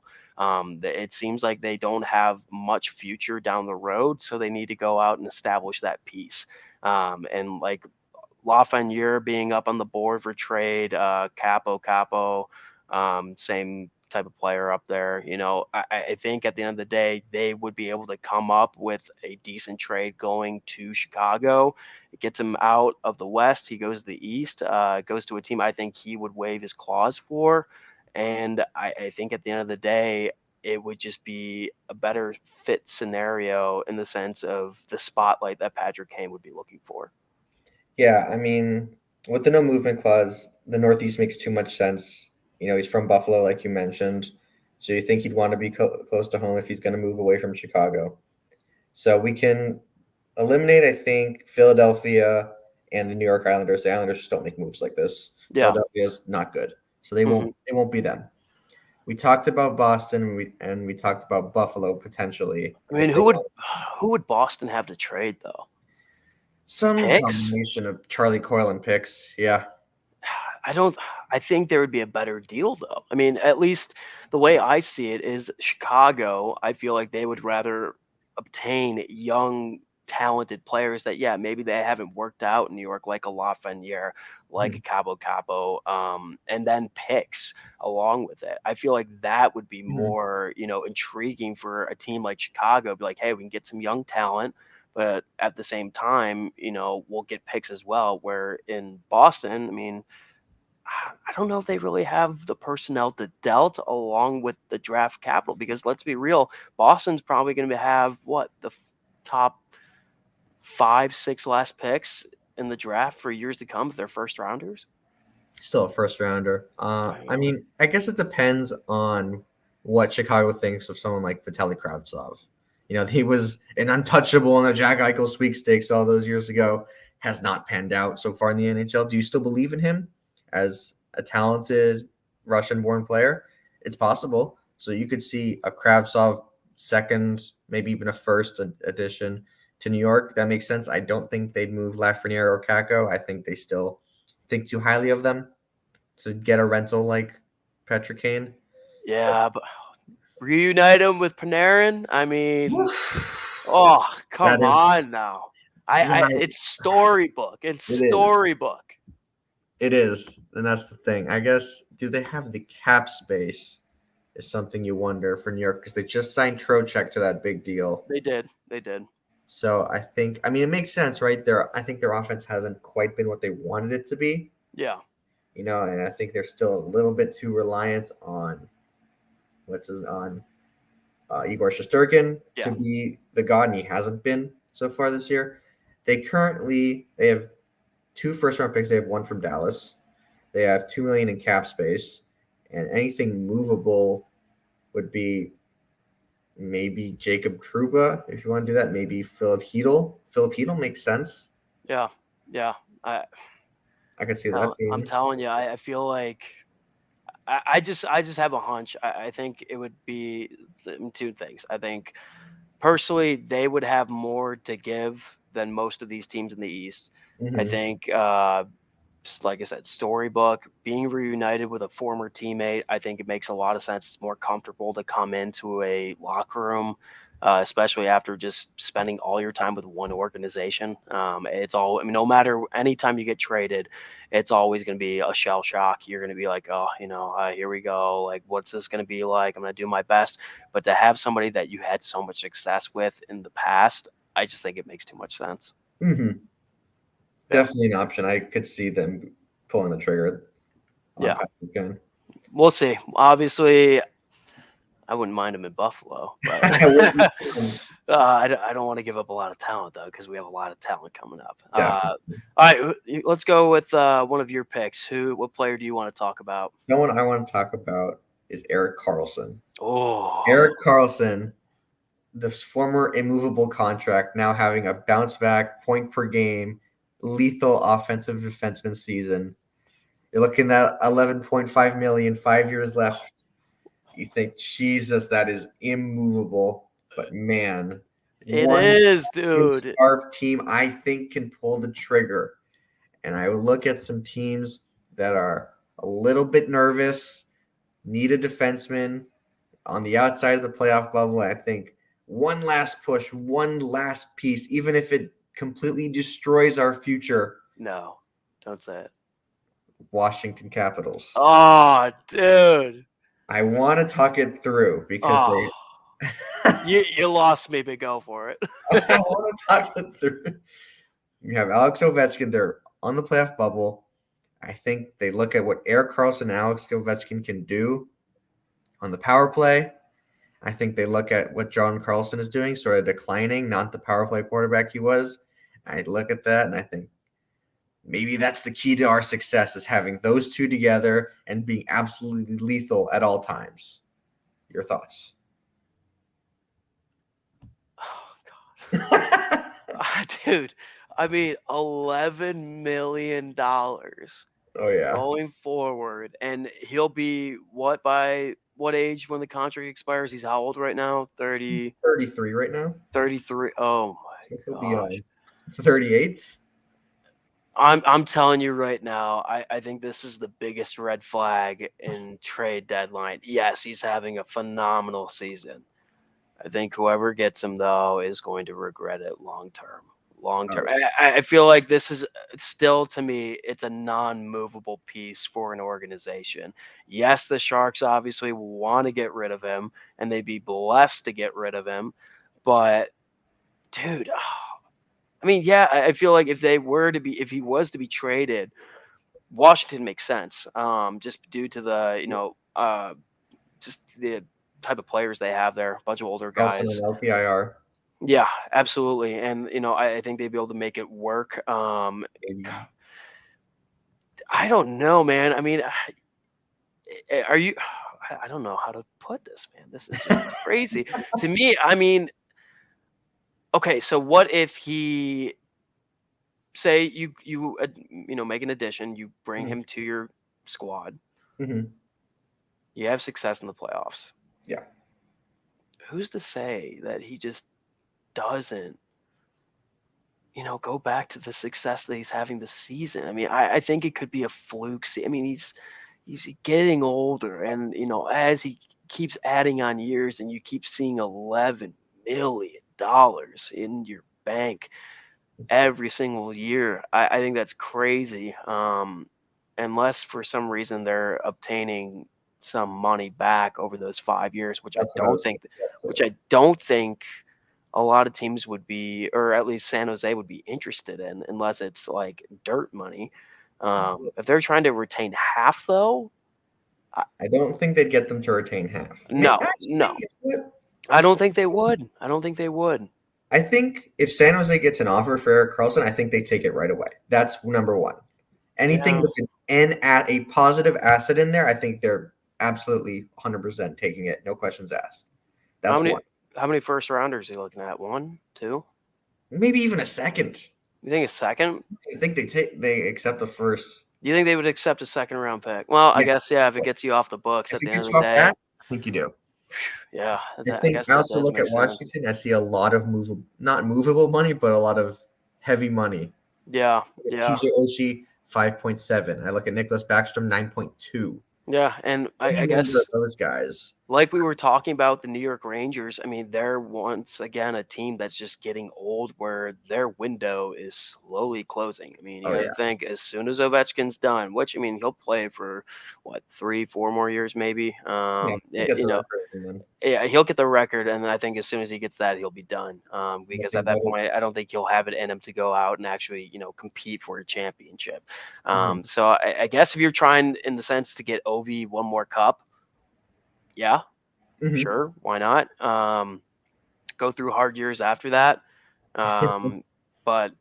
It seems like they don't have much future down the road, so they need to go out and establish that piece. And like Lafreniere being up on the board for trade, Capo, same type of player up there. I think at the end of the day, they would be able to come up with a decent trade going to Chicago. It gets him out of the West. He goes to the East, goes to a team I think he would waive his clause for. And I think at the end of the day, it would just be a better fit scenario in the sense of the spotlight that Patrick Kane would be looking for. Yeah, I mean, with the no movement clause, the Northeast makes too much sense. He's from Buffalo, like you mentioned. So you think he'd want to be close to home if he's going to move away from Chicago. So we can eliminate, I think, Philadelphia and the New York Islanders. The Islanders just don't make moves like this. Yeah. Philadelphia's not good. So they won't be them. We talked about Boston and we talked about Buffalo potentially. I mean, who would Boston have to trade though? Some Picks? Combination of Charlie Coyle and picks. Yeah. I think there would be a better deal though. I mean, at least the way I see it is Chicago, I feel like they would rather obtain young, talented players that, maybe they haven't worked out in New York, like a Lafreniere, like a Capo, and then picks along with it. I feel like that would be more, intriguing for a team like Chicago. Be like, hey, we can get some young talent, But at the same time, we'll get picks as well. Where in Boston, I mean, I don't know if they really have the personnel to dealt along with the draft capital, because let's be real, Boston's probably going to have the top 5, 6 last picks in the draft for years to come if they're first rounders. Still a first rounder. I mean, I guess it depends on what Chicago thinks of someone like Vitaly Kravtsov. He was an untouchable in the Jack Eichel sweepstakes all those years ago. Has not panned out so far in the NHL. Do you still believe in him as a talented Russian-born player? It's possible. So you could see a Kravtsov second, maybe even a first addition to New York. That makes sense. I don't think they'd move Lafreniere or Kakko. I think they still think too highly of them to get a rental like Patrick Kane. Yeah, but reunite him with Panarin. I mean, oh, come on now. It's storybook. It's storybook. It is, and that's the thing. I guess, do they have the cap space? Is something you wonder for New York, because they just signed Trocheck to that big deal. They did. So I mean, it makes sense, right? I think their offense hasn't quite been what they wanted it to be. Yeah. And I think they're still a little bit too reliant on Igor Shesterkin to be the god, and he hasn't been so far this year. They have 2 first-round picks. They have 1 from Dallas. They have $2 million in cap space, and anything movable would be maybe Jacob Trouba, if you want to do that. Maybe Philip Hedl. Philip Hedl makes sense. Yeah. I could see that. I'm telling you, I feel like I just have a hunch. I think it would be 2 things. I think personally they would have more to give than most of these teams in the East. Mm-hmm. I think, like I said, storybook, being reunited with a former teammate, I think it makes a lot of sense. It's more comfortable to come into a locker room, especially after just spending all your time with one organization. No matter anytime you get traded, it's always going to be a shell shock. You're going to be like, oh, here we go. Like, what's this going to be like? I'm going to do my best. But to have somebody that you had so much success with in the past, I just think it makes too much sense. Mm-hmm. Definitely an option. I could see them pulling the trigger. Yeah. We'll see. Obviously, I wouldn't mind him in Buffalo, but I don't want to give up a lot of talent, though, because we have a lot of talent coming up. All right, let's go with one of your picks. What player do you want to talk about? Someone I want to talk about is Erik Karlsson. Oh, Erik Karlsson, the former immovable contract, now having a bounce back, point per game, lethal offensive defenseman season. You're looking at 11.5 million, 5 years left. You think, Jesus, that is immovable. But man, it is, dude. Our team, I think, can pull the trigger. And I would look at some teams that are a little bit nervous, need a defenseman on the outside of the playoff bubble. I think one last push, one last piece, even if it completely destroys our future. No, don't say it. Washington Capitals. Oh, dude. I want to talk it through because you lost me, but go for it. I want to talk it through. You have Alex Ovechkin. They're on the playoff bubble. I think they look at what Erik Karlsson and Alex Ovechkin can do on the power play. I think they look at what John Carlson is doing, sort of declining, not the power play quarterback he was. I look at that and I think maybe that's the key to our success, is having those two together and being absolutely lethal at all times. Your thoughts? Oh, God. Dude, I mean, $11 million. Oh, yeah. Going forward. And he'll be by what age when the contract expires? He's how old right now? 33 right now. 33. Oh, my God. He'll be 38s. I'm telling you right now, I think this is the biggest red flag in trade deadline. Yes, he's having a phenomenal season. I think whoever gets him, though, is going to regret it long term. I feel like this is still, to me, it's a non-movable piece for an organization. Yes, the Sharks obviously want to get rid of him, and they'd be blessed to get rid of him. But, dude, I mean, yeah, I feel like if he was to be traded, Washington makes sense. Just due to the, just the type of players they have there, a bunch of older Carlson and guys. LTIR. Yeah, absolutely. And, I think they'd be able to make it work. Maybe. I don't know, man. I mean, are you, I don't know how to put this, man. This is just crazy to me. I mean, okay, so what if he say you make an addition, you bring Mhm. him to your squad, Mhm. you have success in the playoffs. Yeah. Who's to say that he just doesn't, go back to the success that he's having this season? I mean, I think it could be a fluke. I mean, he's getting older, and as he keeps adding on years, and you keep seeing $11 million in your bank every single year. I think that's crazy. Unless for some reason they're obtaining some money back over those 5 years, which I That's what I don't was think, thinking. which I don't think a lot of teams would be, or at least San Jose would be interested in, unless it's like dirt money. If they're trying to retain half, though, I don't think they'd get them to retain half. no, Actually, no, I don't think they would. I don't think they would. I think if San Jose gets an offer for Eric Carlson, I think they take it right away. That's number one. Anything Yeah. with an N at a positive asset in there, I think they're absolutely 100% taking it. No questions asked. How That's many one. how many first rounders are you looking at? One, two? Maybe even a second. You think a second? I think they accept the first. Do you think they would accept a second round pick? Well, I Yeah. guess, yeah, if it gets you off the books If at you the end get of you the off day. that, I think you do. Yeah, I I think guess I that also does look make at sense. Washington. I see a lot of not movable money, but a lot of heavy money. Yeah, yeah, TJ Oshie 5.7. I look at Nicholas Backstrom 9.2. yeah, and I Any number of guess, those guys. like we were talking about the New York Rangers, I mean, they're once again a team that's just getting old, where their window is slowly closing. I mean, you Oh got yeah, to think, as soon as Ovechkin's done, which, I mean, he'll play for what, 3, 4 more years maybe. yeah. You get the record and then Yeah, he'll get the record, and I think as soon as he gets that, he'll be done. Because at nothing that better. point, I don't think he'll have it in him to go out and actually, compete for a championship. Mhm. So I guess if you're trying, in the sense, to get Ovi one more cup, yeah, Mhm. sure, why not? Go through hard years after that. But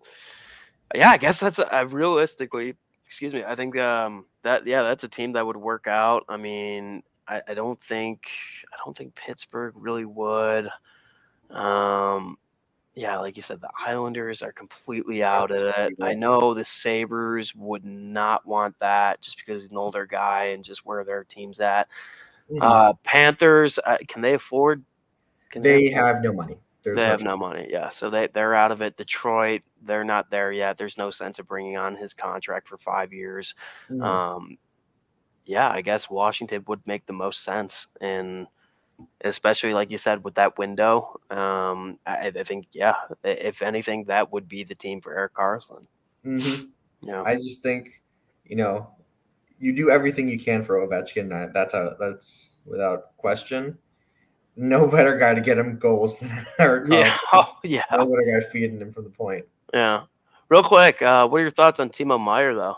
yeah, I guess that's realistically, excuse me. I think that, yeah, that's a team that would work out. I mean, I don't think Pittsburgh really would. Um, yeah, like you said, the Islanders are completely out of it. I know the Sabres would not want that, just because he's an older guy and just where their team's at. Mhm. Panthers, can they afford? Can they They afford? have no money. There's They no have chance. no money. Yeah, so they're out of it. Detroit, they're not there yet. There's no sense of bringing on his contract for 5 years. Mhm. Um, yeah, I guess Washington would make the most sense, and especially like you said with that window. I think, yeah, if anything, that would be the team for Eric Carlson. Mhm. Yeah, I just think, you know, you do everything you can for Ovechkin. That's without question. No better guy to get him goals than Eric yeah, Carlson. oh yeah, No better guy feeding him from the point. yeah. Real quick, what are your thoughts on Timo Meyer though?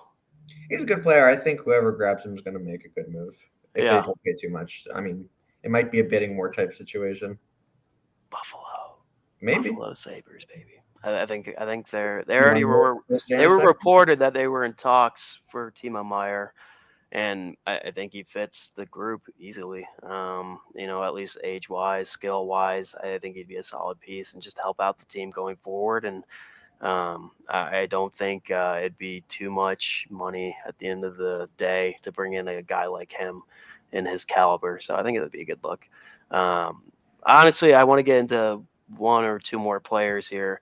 He's a good player. I think whoever grabs him is going to make a good move if they Yeah, don't pay too much. I mean, it might be a bidding war type situation. Buffalo, Maybe. Buffalo Sabres, baby. I think they You already want to were. go stand They a were second? reported that they were in talks for Timo Meyer, and I think he fits the group easily. At least age wise, skill wise, I think he'd be a solid piece and just help out the team going forward. And I don't think it'd be too much money at the end of the day to bring in a guy like him in his caliber. So I think it would be a good look. Um, Honestly, I want to get into one or two more players here.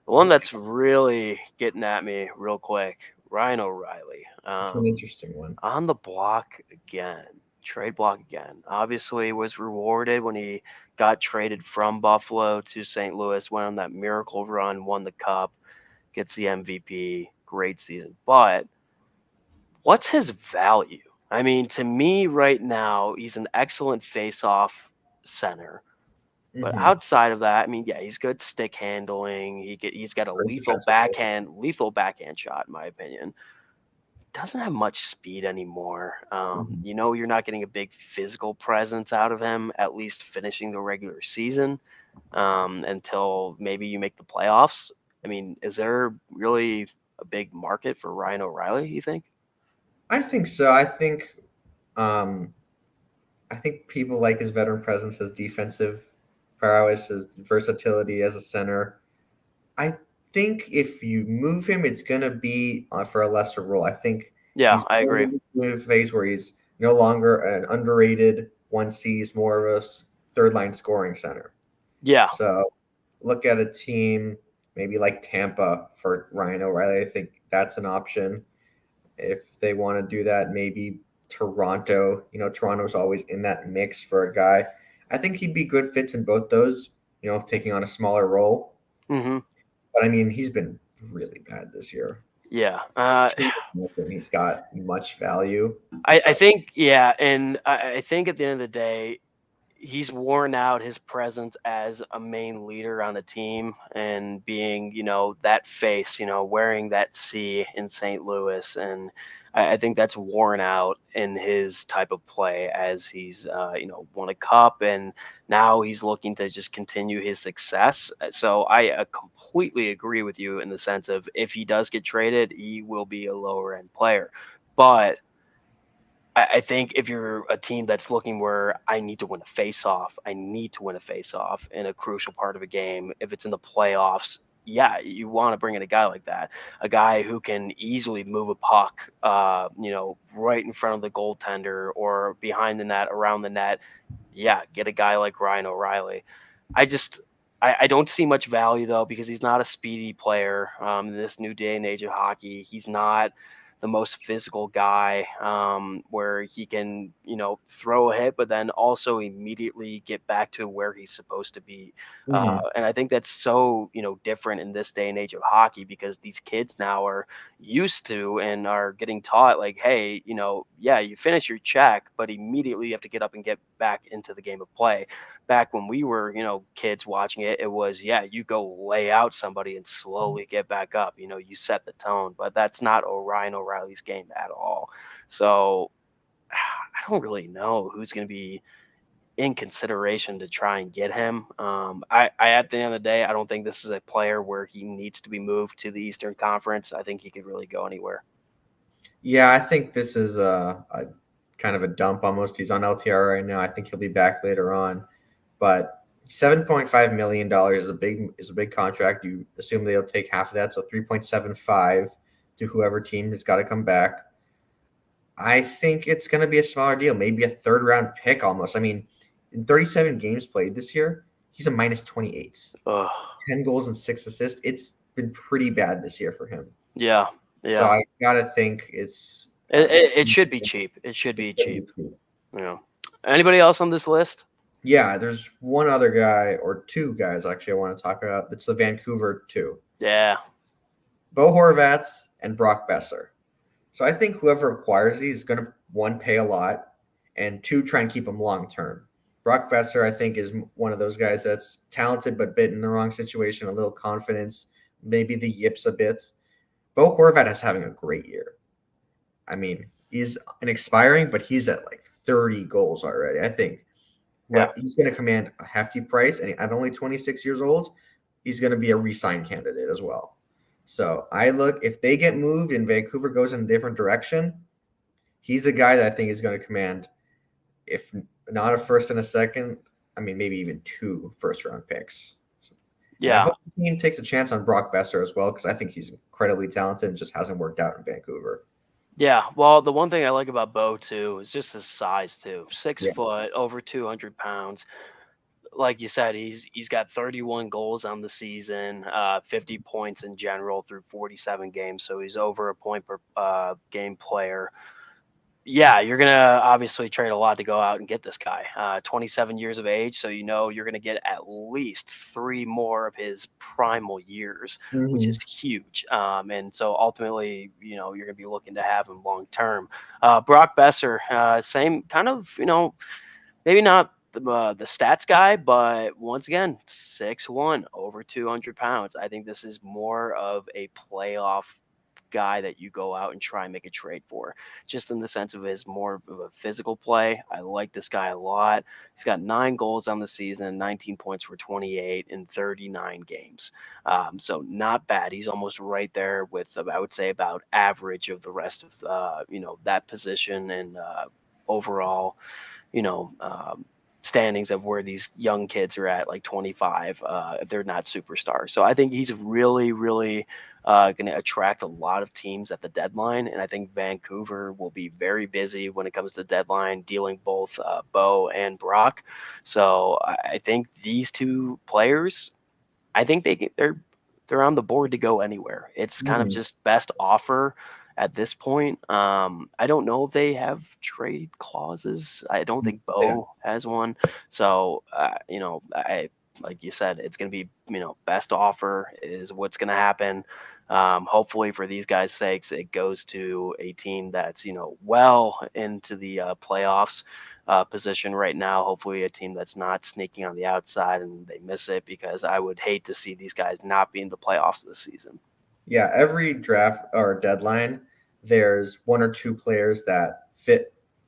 The one that's really getting at me real quick, Ryan O'Reilly. It's an interesting one. On the block again, trade block again. Obviously, was rewarded when he got traded from Buffalo to St. Louis, went on that miracle run, won the cup, gets the MVP, great season. But what's his value? I mean, to me right now, he's an excellent face-off center. But Mm-hmm. outside of that, I mean, yeah, he's good stick handling. He's got a Great defensively. lethal backhand shot, in my opinion. Doesn't have much speed anymore. Mhm. You're not getting a big physical presence out of him, at least finishing the regular season, until maybe you make the playoffs. I mean, is there really a big market for Ryan O'Reilly, you think? I think so. Um, I think people like his veteran presence, his defensive prowess, his versatility as a center. I think if you move him, it's gonna be for a lesser role. I think Yeah, he's I agree. in a phase where he's no longer an underrated one C. He's more of a third line scoring center. Yeah. So look at a team maybe like Tampa for Ryan O'Reilly. I think that's an option if they want to do that. Maybe Toronto. Toronto's always in that mix for a guy. I think he'd be good fits in both those. Taking on a smaller role. Hmm. But I mean, he's been really bad this year. Yeah. He's got much value. I So think, yeah, and I think at the end of the day, he's worn out his presence as a main leader on the team and being, that face, wearing that C in St. Louis. And I think that's worn out in his type of play as he's, won a cup and now he's looking to just continue his success. So I completely agree with you in the sense of if he does get traded, he will be a lower end player. But I think if you're a team that's looking where I need to win a face-off, I need to win a face-off in a crucial part of a game. If it's in the playoffs, yeah, you want to bring in a guy like that, a guy who can easily move a puck, right in front of the goaltender or behind the net, around the net. Yeah, get a guy like Ryan O'Reilly. I just, I don't see much value though because he's not a speedy player. In this new day and age of hockey, he's not the most physical guy where he can, throw a hit, but then also immediately get back to where he's supposed to be. mhm. And I think that's so, different in this day and age of hockey because these kids now are used to and are getting taught like, hey, yeah, you finish your check, but immediately you have to get up and get back into the game of play. Back when we were, kids watching it, it was, yeah, you go lay out somebody and slowly get back up. You set the tone, but that's not Orion O'Reilly's game at all. So I don't really know who's going to be in consideration to try and get him. At the end of the day, I don't think this is a player where he needs to be moved to the Eastern Conference. I think he could really go anywhere. Yeah, I think this is a kind of a dump almost. He's on LTR right now. I think he'll be back later on, but $7.5 million is a big contract. You assume they'll take half of that, so 3.75 to whoever team has got to come back. I think it's going to be a smaller deal, maybe a third round pick almost. I mean, in 37 games played this year, he's a minus 28, Ugh. 10 goals and 6 assists. It's been pretty bad this year for him. Yeah, So yeah. I gotta think it's It should be cheap. It should be cheap. Yeah. Anybody else on this list? yeah. There's one other guy or two guys actually I want to talk about. It's the Vancouver two, Yeah. Bo Horvats and Brock Besser. So I think whoever acquires these is going to one pay a lot, and two try and keep them long term. Brock Besser, I think, is one of those guys that's talented but bit in the wrong situation, a little confidence, maybe the yips a bit. Bo Horvat is having a great year. I mean, he's an expiring, but he's at like 30 goals already. I think Yeah. what he's going to command a hefty price, and at only 26 years old, he's going to be a re-sign candidate as well. So I look if they get moved and Vancouver goes in a different direction, he's a guy that I think is going to command, if not a first and a second, I mean maybe even two first round picks. And I Yeah. hope the team takes a chance on Brock Besser as well because I think he's incredibly talented and just hasn't worked out in Vancouver. Yeah. Well, the one thing I like about Bo too is just his size too. Six Yeah. foot, over 200 pounds. Like you said, he's got 31 goals on the season, 50 points in general through 47 games. So he's over a point per game player. Yeah, you're gonna obviously trade a lot to go out and get this guy. 27 years of age, so you're gonna get at least three more of his primal years, which is Mhm. huge. And so ultimately, you're gonna be looking to have him long term. Brock Besser, same kind of, maybe not the stats guy, but once again, 6'1", over 200 pounds. I think this is more of a playoff guy that you go out and try and make a trade for, just in the sense of his more of a physical play. I like this guy a lot. He's got 9 goals on the season, 19 points for 28 in 39 games. So not bad. He's almost right there with, I would say, about average of the rest of that position and overall, you know. Standings of where these young kids are at, like 25, if they're not superstars. So I think he's really, really going to attract a lot of teams at the deadline. And I think Vancouver will be very busy when it comes to deadline, dealing both Bo and Brock. So I think these two players, I think they're on the board to go anywhere. It's kind of Mhm. just best offer at this point. I don't know if they have trade clauses. I don't think Yeah, Bo has one. So I like you said, it's going to be best offer is what's going to happen. Hopefully for these guys' sakes, it goes to a team that's well into the playoffs position right now. Hopefully, a team that's not sneaking on the outside and they miss it, because I would hate to see these guys not be in the playoffs this season. yeah. Every draft or deadline, there's one or two players that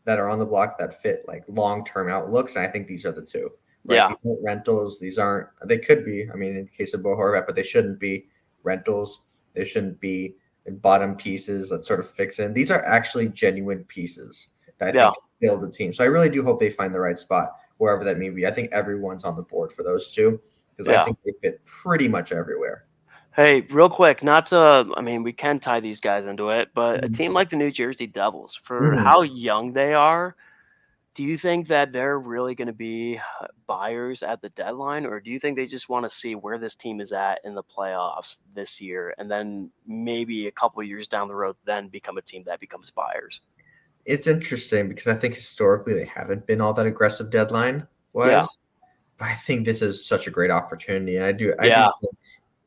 are on the block that fit like long term outlooks, and I think these are the two. Right? Yeah, These aren't rentals. These aren't. They could be. I mean, in the case of Bo Horvat, but they shouldn't be rentals. They shouldn't be bottom pieces that sort of fix in. These are actually genuine pieces that I yeah, think build the team. So I really do hope they find the right spot wherever that may be. I think everyone's on the board for those two because I yeah. think they fit pretty much everywhere. Hey, real quick, not to, I mean, we can tie these guys into it, but a Mhm. team like the New Jersey Devils, for Mhm. how young they are, do you think that they're really going to be buyers at the deadline, or do you think they just want to see where this team is at in the playoffs this year, and then maybe a couple years down the road, then become a team that becomes buyers? It's interesting because I think historically they haven't been all that aggressive deadline Yeah, wise, but I think this is such a great opportunity, and I do yeah, think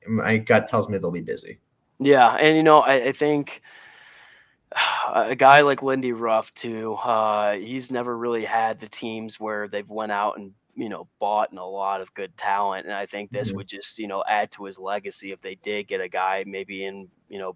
my gut tells me they'll be busy. yeah. And I think a guy like Lindy Ruff too. He's never really had the teams where they've went out and bought in a lot of good talent, and I think this Mhm. would just add to his legacy if they did get a guy maybe in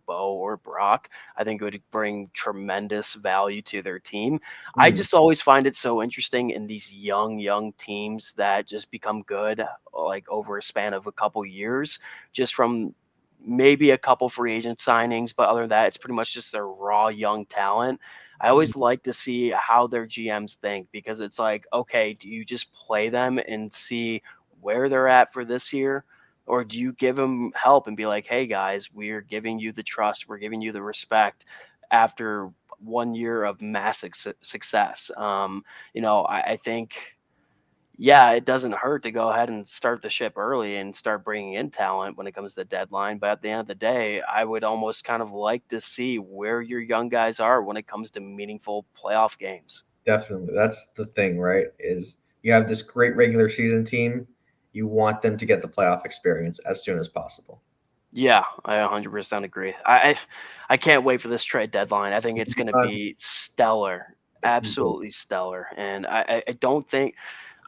Bo or Brock. I think it would bring tremendous value to their team. I Mhm. just always find it so interesting in these young teams that just become good like over a span of a couple years, just from maybe a couple free agent signings, but other than that, it's pretty much just their raw young talent. I Mhm. always like to see how their GMs think, because it's like, okay, do you just play them and see where they're at for this year? Or do you give them help and be like, hey guys, we're giving you the trust, we're giving you the respect after 1 year of massive success? I think, yeah, it doesn't hurt to go ahead and start the ship early and start bringing in talent when it comes to deadline. But at the end of the day, I would almost kind of like to see where your young guys are when it comes to meaningful playoff games. Definitely, that's the thing, right? Is you have this great regular season team, you want them to get the playoff experience as soon as possible. Yeah, I 100% agree. I can't wait for this trade deadline. I think it's going to Uh, be stellar, it's gonna be great. absolutely stellar. And I don't think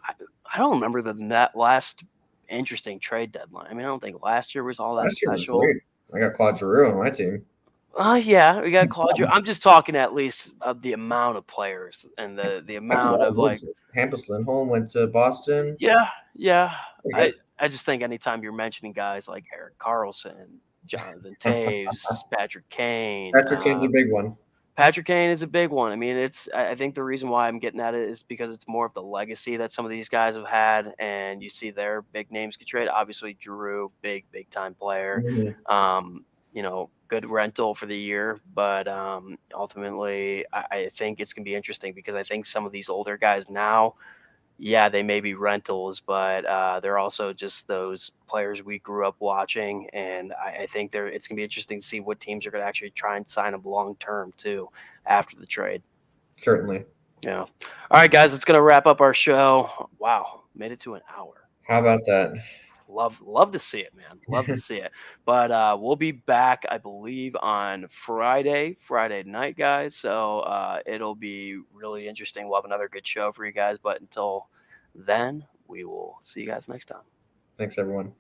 I, I don't remember that last interesting trade deadline. I mean, I don't think last year was all that Last year was special. great. I got Claude Giroux on my team. Yeah, we got Claudio. I'm just talking at least of the amount of players and the That was amount all of like, good. Hampus Lindholm went to Boston. yeah, yeah. Pretty I I just think anytime you're mentioning guys like Eric Carlson, Jonathan good. Taves, Patrick Kane, Patrick Kane's a big one. Patrick Kane is a big one. I mean, I think the reason why I'm getting at it is because it's more of the legacy that some of these guys have had, and you see their big names get traded. Obviously, Drew, big time player. Mhm. Good rental for the year, but ultimately, I think it's gonna be interesting, because I think some of these older guys now, yeah, they may be rentals, but they're also just those players we grew up watching, and I think it's gonna be interesting to see what teams are gonna actually try and sign them long term too after the trade. Certainly. Yeah. All right, guys, it's gonna wrap up our show. Wow, made it to an hour. How about that? Love to see it, man. Love to see it. But we'll be back, I believe, on Friday night, guys. So it'll be really interesting. We'll have another good show for you guys. But until then we will see you guys next time. Thanks, everyone.